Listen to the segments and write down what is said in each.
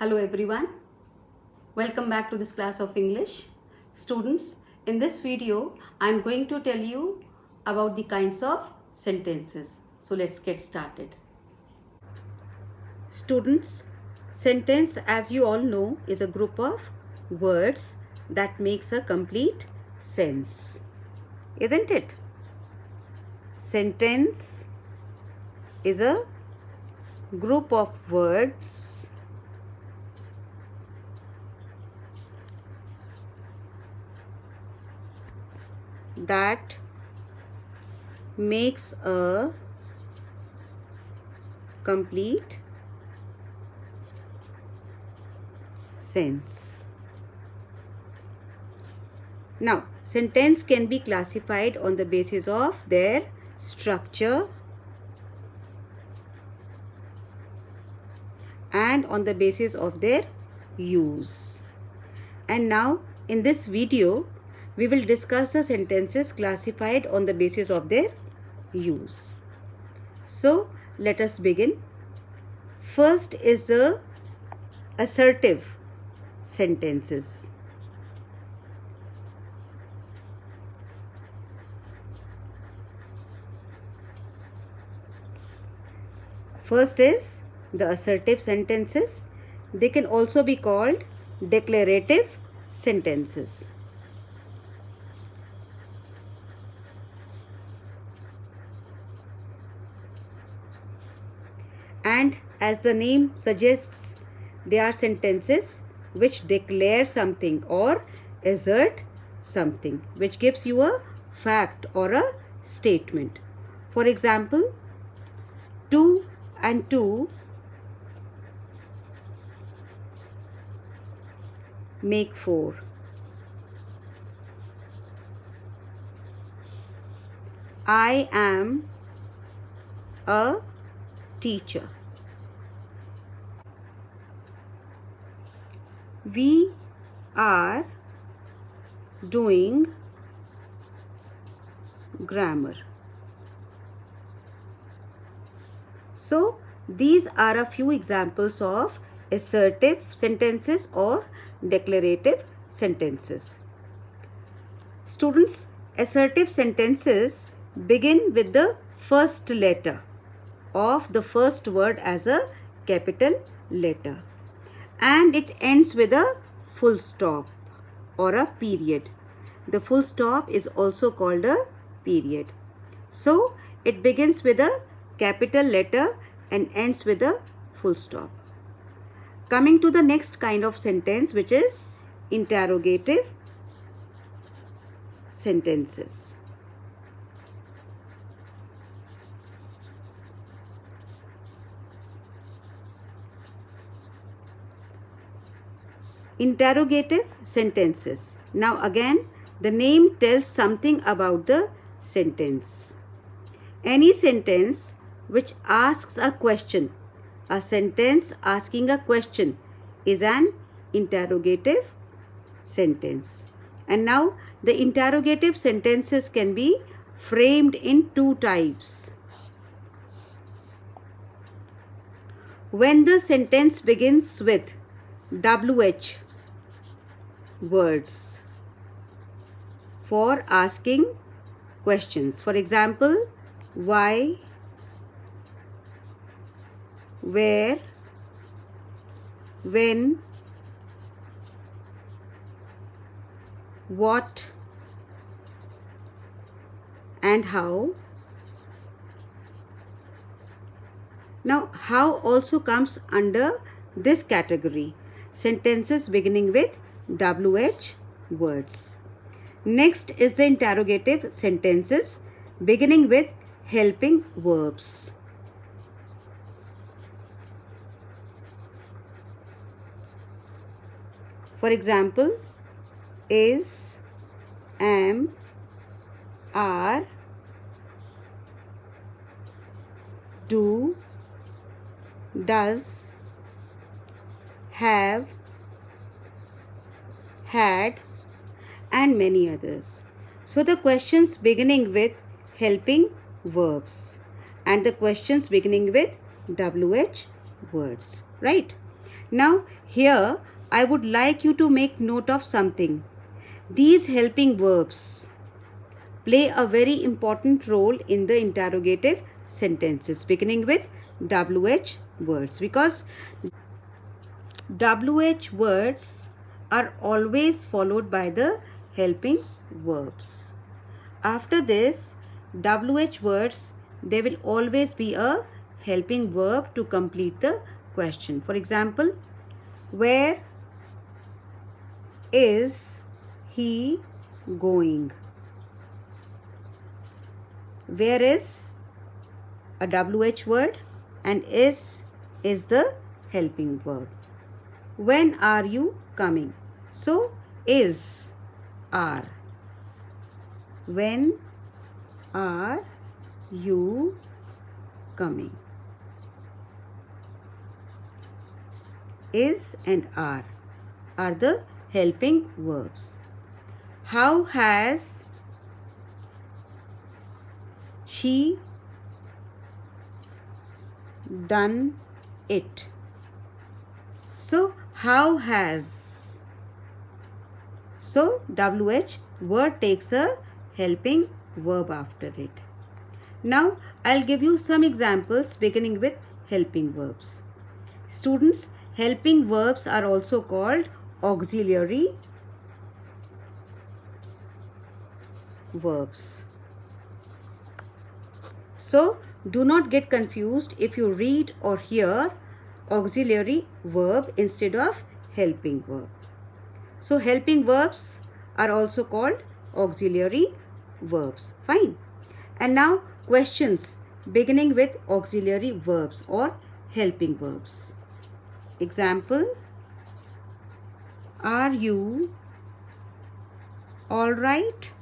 Hello everyone, welcome back to this class of English. Students, in this video I am going to tell you about the kinds of sentences. So let's get started. Students, sentence, as you all know, is a group of words that makes a complete sense, isn't it? Sentence is a group of words that makes a complete sense. Now, sentence can be classified on the basis of their structure and on the basis of their use. And now, in this video, we will discuss the sentences classified on the basis of their use. So, let us begin. First is the assertive sentences. First is the assertive sentences. They can also be called declarative sentences. And as the name suggests, they are sentences which declare something or assert something, which gives you a fact or a statement. For example, 2 and 2 make 4. I am a teacher. We are doing grammar. So, these are a few examples of assertive sentences or declarative sentences. Students, assertive sentences begin with the first letter of the first word as a capital letter, and it ends with a full stop or a period. The full stop is also called a period. So, it begins with a capital letter and ends with a full stop. Coming to the next kind of sentence, which is interrogative sentences. Interrogative sentences. Now again, the name tells something about the sentence. Any sentence which asks a question, a sentence asking a question, is an interrogative sentence. And now the interrogative sentences can be framed in two types. When the sentence begins with WH words for asking questions. For example, why, where, when, what, and how. Now, how also comes under this category. Sentences beginning with WH words. Next is the interrogative sentences beginning with helping verbs. For example, is, am, are, do, does, have, had, and many others. So the questions beginning with helping verbs and the questions beginning with WH words, right? Now here I would like you to make note of something. These helping verbs play a very important role in the interrogative sentences beginning with WH words, because WH words are always followed by the helping verbs. After this WH words, there will always be a helping verb to complete the question. For example, where is he going? Where is a WH word and is the helping verb. When are you coming? So is, are. When are you coming? Is and are the helping verbs. How has she done it? So how has. So WH word takes a helping verb after it. Now I'll give you some examples beginning with helping verbs. Students, helping verbs are also called auxiliary verbs. So do not get confused if you read or hear auxiliary verb instead of helping verb. So helping verbs are also called auxiliary verbs. Fine. And now questions beginning with auxiliary verbs or helping verbs. Example, are you all right?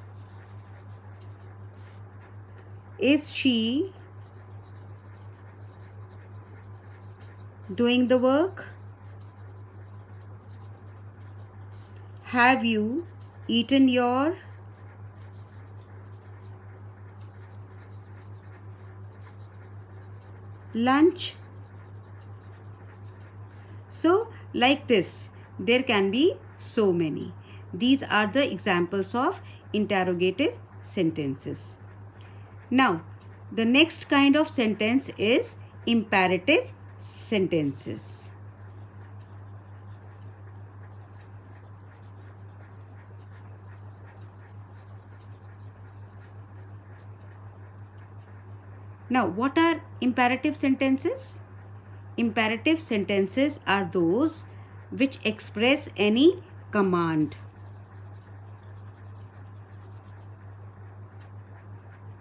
Is she doing the work? Have you eaten your lunch? So like this, there can be so many. These are the examples of interrogative sentences. Now, the next kind of sentence is imperative sentences. Now, what are imperative sentences? Imperative sentences are those which express any command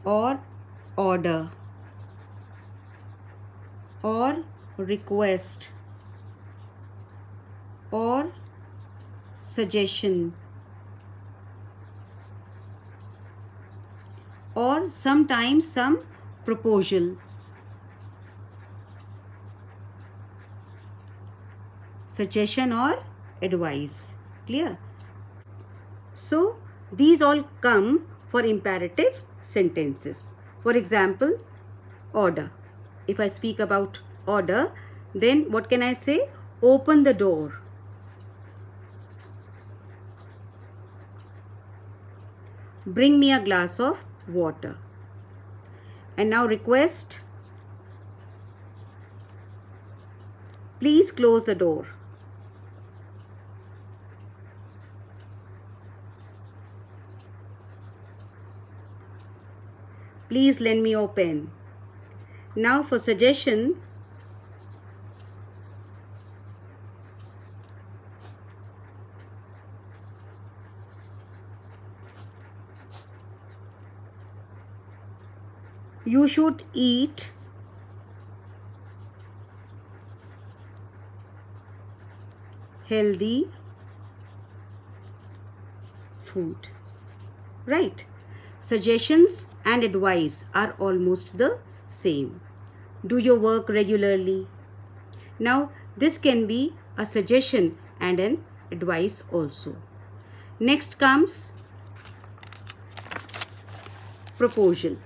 or order or request or suggestion or sometimes some proposal, suggestion or advice. Clear? So these all come for imperative sentences. For example, order. If I speak about order, then what can I say? Open the door. Bring me a glass of water. And now request. Please close the door. Please lend me your pen. Now for suggestion, you should eat healthy food. Right? Suggestions and advice are almost the same. Do your work regularly. Now, this can be a suggestion and an advice also. Next comes proposal.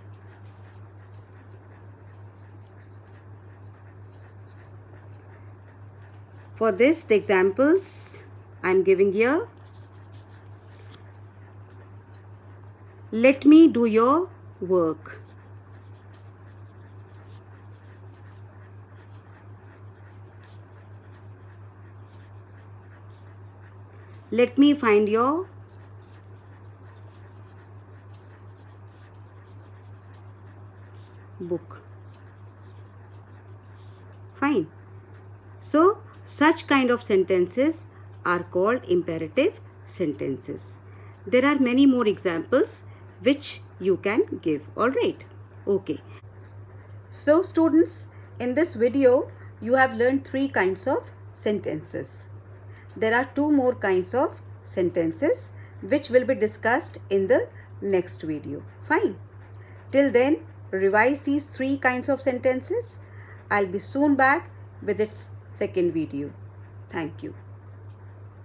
For this, the examples I am giving here. Let me do your work. Let me find your book. Fine. So, such kind of sentences are called imperative sentences. There are many more examples which you can give. Alright. Okay. So, students, in this video, you have learned 3 kinds of sentences. There are 2 more kinds of sentences which will be discussed in the next video. Fine. Till then, revise these 3 kinds of sentences. I'll be soon back with its second video. Thank you.